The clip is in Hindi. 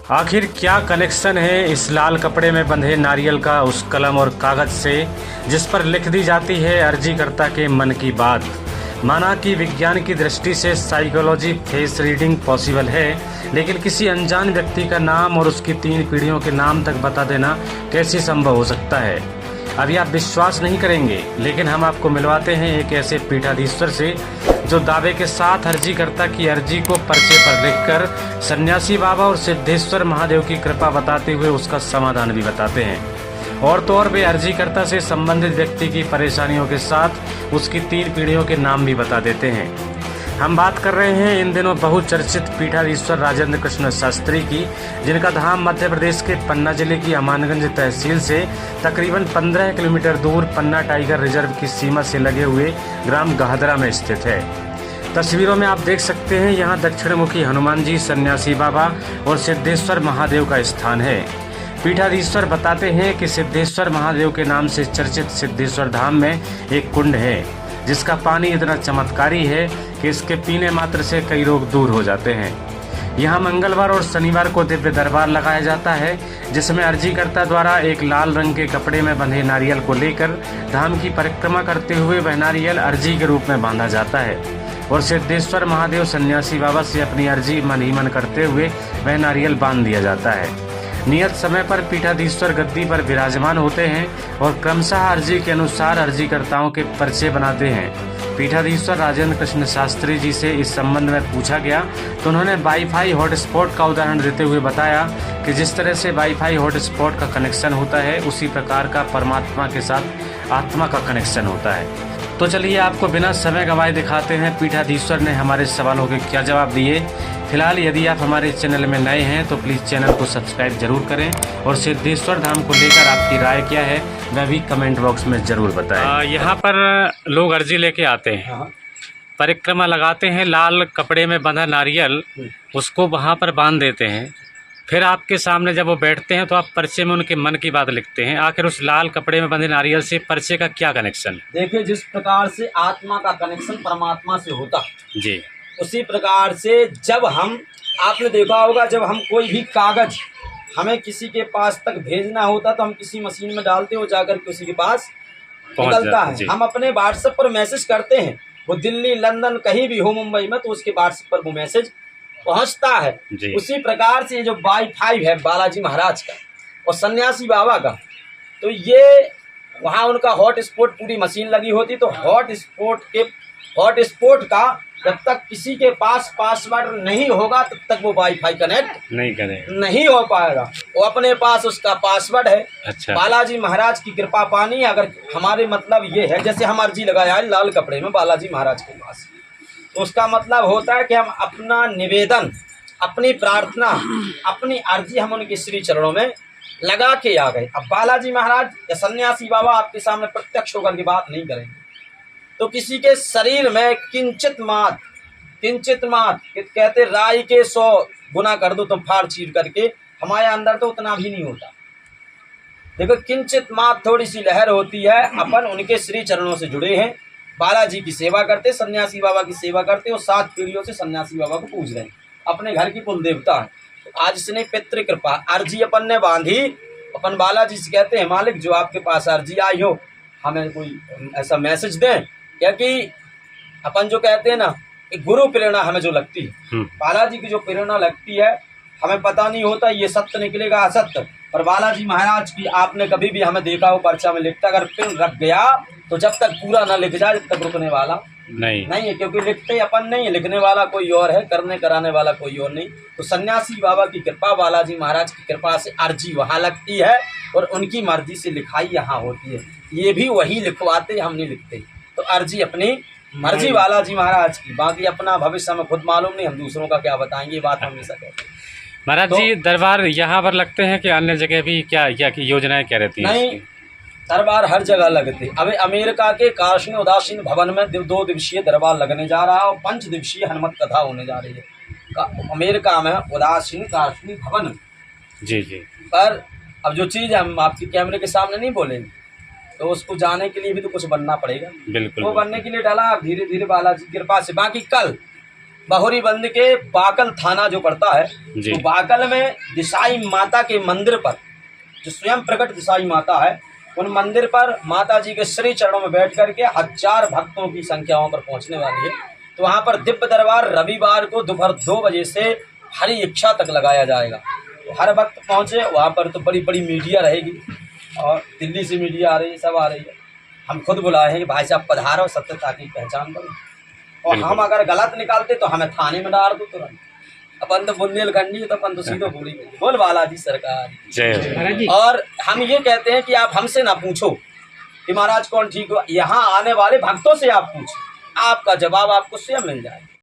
आखिर क्या कनेक्शन है इस लाल कपड़े में बंधे नारियल का उस कलम और कागज से जिस पर लिख दी जाती है अर्जीकर्ता के मन की बात। माना कि विज्ञान की दृष्टि से साइकोलॉजी फेस रीडिंग पॉसिबल है, लेकिन किसी अनजान व्यक्ति का नाम और उसकी 3 पीढ़ियों के नाम तक बता देना कैसे संभव हो सकता है। अभी आप विश्वास नहीं करेंगे, लेकिन हम आपको मिलवाते हैं एक ऐसे पीठाधीश्वर से जो दावे के साथ अर्जीकर्ता की अर्जी को पर्चे पर लिखकर सन्यासी बाबा और सिद्धेश्वर महादेव की कृपा बताते हुए उसका समाधान भी बताते हैं। और तो और वे अर्जीकर्ता से संबंधित व्यक्ति की परेशानियों के साथ उसकी 3 पीढ़ियों के नाम भी बता देते हैं। हम बात कर रहे हैं इन दिनों बहुचर्चित पीठाधीश्वर राजेंद्र कृष्ण शास्त्री की, जिनका धाम मध्य प्रदेश के पन्ना जिले की अमानगंज तहसील से तकरीबन 15 किलोमीटर दूर पन्ना टाइगर रिजर्व की सीमा से लगे हुए ग्राम गहदरा में स्थित है। तस्वीरों में आप देख सकते हैं यहाँ दक्षिणमुखी हनुमान जी, सन्यासी बाबा और सिद्धेश्वर महादेव का स्थान है। पीठाधीश्वर बताते हैं कि सिद्धेश्वर महादेव के नाम से चर्चित सिद्धेश्वर धाम में एक कुंड है, जिसका पानी इतना चमत्कारी है कि इसके पीने मात्र से कई रोग दूर हो जाते हैं। यहाँ मंगलवार और शनिवार को दिव्य दरबार लगाया जाता है, जिसमें अर्जीकर्ता द्वारा एक लाल रंग के कपड़े में बंधे नारियल को लेकर धाम की परिक्रमा करते हुए वह नारियल अर्जी के रूप में बांधा जाता है और सिद्धेश्वर महादेव सन्यासी बाबा से अपनी अर्जी मन ही मन करते हुए वह नारियल बांध दिया जाता है। नियत समय पर पीठाधीश्वर गद्दी पर विराजमान होते हैं और क्रमशः अर्जी के अनुसार अर्जीकर्ताओं के पर्चे बनाते हैं। पीठाधीश्वर राजेंद्र कृष्ण शास्त्री जी से इस संबंध में पूछा गया तो उन्होंने वाईफाई हॉटस्पॉट का उदाहरण देते हुए बताया कि जिस तरह से वाईफाई हॉटस्पॉट का कनेक्शन होता है, उसी प्रकार का परमात्मा के साथ आत्मा का कनेक्शन होता है। तो चलिए आपको बिना समय गंवाए दिखाते हैं पीठाधीश्वर ने हमारे सवालों के क्या जवाब दिए। फिलहाल यदि आप हमारे चैनल में नए हैं तो प्लीज़ चैनल को सब्सक्राइब जरूर करें और सिद्धेश्वर धाम को लेकर आपकी राय क्या है वह भी कमेंट बॉक्स में ज़रूर बताएं। यहाँ पर लोग अर्जी लेके आते हैं, परिक्रमा लगाते हैं, लाल कपड़े में बंधा नारियल उसको वहाँ पर बांध देते हैं। फिर आपके सामने जब वो बैठते हैं तो आप पर्चे में उनके मन की बात लिखते हैं। आखिर उस लाल कपड़े में बंधे नारियल से पर्चे का क्या कनेक्शन? देखिए, जिस प्रकार से आत्मा का कनेक्शन परमात्मा से होता जी, उसी प्रकार से जब हम, आपने देखा होगा, जब हम कोई भी कागज हमें किसी के पास तक भेजना होता तो हम किसी मशीन में डालते हो, जाकर के उसी के पास निकलता है। हम अपने व्हाट्सएप पर मैसेज करते हैं, वो दिल्ली, लंदन, कहीं भी हो, मुंबई में, तो उसके व्हाट्सएप पर वो मैसेज पहुंचता है। उसी प्रकार से जो वाईफाई है बालाजी महाराज का और सन्यासी बाबा का, तो ये वहाँ उनका हॉटस्पॉट पूरी मशीन लगी होती, तो हॉटस्पॉट का जब तक किसी के पास पासवर्ड नहीं होगा तब तक वो वाईफाई कनेक्ट नहीं हो पाएगा। वो अपने पास उसका पासवर्ड है। अच्छा। बालाजी महाराज की कृपा पानी, अगर हमारे मतलब ये है, जैसे हम अर्जी लगाया है लाल कपड़े में बालाजी महाराज के पास, तो उसका मतलब होता है कि हम अपना निवेदन, अपनी प्रार्थना, अपनी अर्जी हम उनके श्री चरणों में लगा के आ गए। अब बालाजी महाराज या सन्यासी बाबा आपके सामने प्रत्यक्ष होकर की बात नहीं करेंगे, तो किसी के शरीर में किंचित मात कहते राई के 100 गुना कर दो तो फाड़ चीर करके, हमारे अंदर तो उतना भी नहीं होता। देखो, किंचित मात थोड़ी सी लहर होती है। अपन उनके श्री चरणों से जुड़े हैं, बालाजी की सेवा करते, सन्यासी बाबा की सेवा करते और 7 पीढ़ियों से सन्यासी बाबा को पूज रहे हैं, अपने घर की कुल देवता है। तो आज इसने पितृ कृपा अर्जी अपन ने बांधी, अपन बालाजी से कहते हैं मालिक जो आपके पास अर्जी आई हो हमें कोई ऐसा मैसेज दें, क्या कि अपन जो कहते हैं ना, एक गुरु प्रेरणा हमें जो लगती है, बालाजी की जो प्रेरणा लगती है, हमें पता नहीं होता ये सत्य निकलेगा असत्य, पर बालाजी महाराज की आपने कभी भी हमें देखा हो पर्चा में लिखता, अगर पिन रख गया तो जब तक पूरा ना लिख जाए जब तक रुकने वाला नहीं है, क्योंकि लिखते अपन नहीं है, लिखने वाला कोई और है, करने कराने वाला कोई और नहीं। तो सन्यासी बाबा की कृपा, बालाजी महाराज की कृपा से अर्जी वहाँ लगती है और उनकी मर्जी से लिखाई यहाँ होती है। ये भी वही लिखवाते, हम नहीं लिखते। तो अर्जी अपनी मर्जी बालाजी महाराज की, बाकी अपना भविष्य हमें खुद मालूम नहीं, हम दूसरों का क्या बताएंगे, बात हम हमेशा कहते हैं। महाराज जी, दरबार यहाँ पर लगते हैं कि अन्य जगह भी क्या की योजनाएं क्या रहती हैं? नहीं, दरबार हर जगह लगते। अभी अमेरिका के काशी उदासीन भवन में 2 दिवसीय दरबार लगने जा रहा है और 5 दिवसीय हनुमत कथा होने जा रही है अमेरिका में उदासीन काशी भवन। जी। पर अब जो चीज़ हम आपके कैमरे के सामने नहीं बोलेंगे, तो उसको जाने के लिए भी तो कुछ बनना पड़ेगा। बिल्कुल। वो बनने के लिए डाला धीरे धीरे बालाजी की कृपा से। बाकी कल बहुरी बंद के बाकल थाना जो पड़ता है, तो बाकल में दिसाई माता के मंदिर पर, जो स्वयं प्रकट दिसाई माता है, उन मंदिर पर माता जी के श्री चरणों में बैठ करके 1000 भक्तों की संख्याओं पर पहुंचने वाली है। तो वहां पर दिव्य दरबार रविवार को दोपहर 2 बजे से हरी इच्छा तक लगाया जाएगा। तो हर वक्त पहुंचे वहां पर। तो बड़ी बड़ी मीडिया रहेगी और दिल्ली से मीडिया आ रही है, सब आ रही है। हम खुद बुलाए हैं कि भाई साहब पधारो, सत्यता की पहचान करो, और हम अगर गलत निकालते तो हमें थाने में डाल दो तुरंत। अपन तो बुंदेलखंडी तो अपन तो सीधो बोली बोल बालाजी सरकार। और हम ये कहते हैं कि आप हमसे ना पूछो कि महाराज कौन ठीक हो, यहाँ आने वाले भक्तों से आप पूछो, आपका जवाब आपको स्वयं मिल जाए।